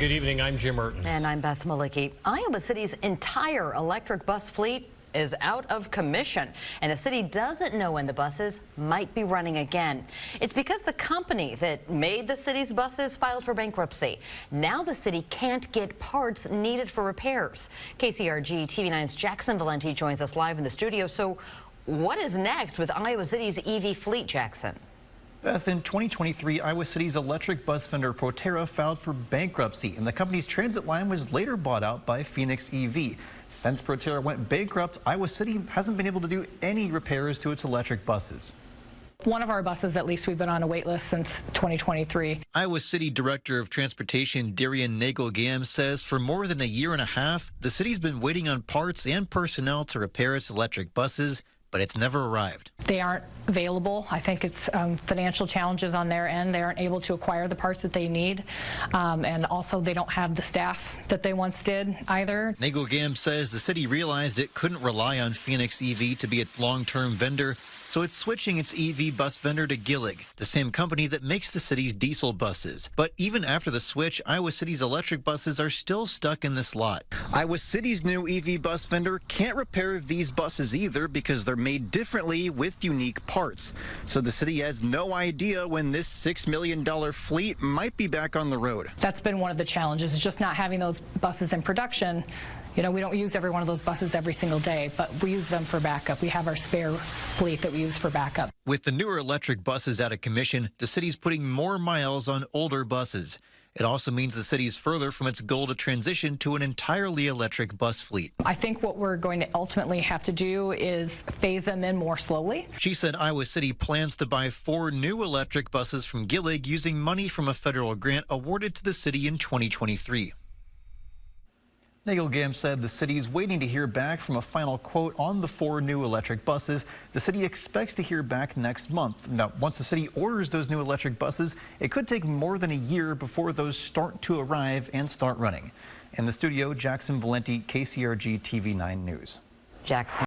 Good evening. I'm Jim Mertens. And I'm Beth Malicki. Iowa City's entire electric bus fleet is out of commission, and the city doesn't know when the buses might be running again. It's because the company that made the city's buses filed for bankruptcy. Now the city can't get parts needed for repairs. KCRG TV9's Jackson Valenti joins us live in the studio. So what is next with Iowa City's EV fleet, Jackson? Beth, in 2023, Iowa City's electric bus vendor Proterra filed for bankruptcy, and the company's transit line was later bought out by Phoenix EV. Since Proterra went bankrupt, Iowa City hasn't been able to do any repairs to its electric buses. One of our buses, at least, we've been on a wait list since 2023. Iowa City Director of Transportation Darian Nagel-Gam says for more than a year and a half, the city's been waiting on parts and personnel to repair its electric buses, but it's never arrived. They aren't available. I think it's financial challenges on their end. They aren't able to acquire the parts that they need. And also they don't have the staff that they once did either. Nagel-Gam says the city realized it couldn't rely on Phoenix EV to be its long-term vendor, so it's switching its EV bus vendor to Gillig, the same company that makes the city's diesel buses. But even after the switch, Iowa City's electric buses are still stuck in this lot. Iowa City's new EV bus vendor can't repair these buses either because they're made differently with unique parts. So the city has no idea when this $6 million fleet might be back on the road. That's been one of the challenges, is just not having those buses in production. You know, we don't use every one of those buses every single day, but we use them for backup. We have our spare fleet that we use for backup. With the newer electric buses out of commission, the city's putting more miles on older buses. It also means the city's further from its goal to transition to an entirely electric bus fleet. I think what we're going to ultimately have to do is phase them in more slowly. She said Iowa City plans to buy 4 new electric buses from Gillig using money from a federal grant awarded to the city in 2023. Nagel-Gam said the city is waiting to hear back from a final quote on the 4 new electric buses. The city expects to hear back next month. Now, once the city orders those new electric buses, it could take more than a year before those start to arrive and start running. In the studio, Jackson Valenti, KCRG TV9 News. Jackson.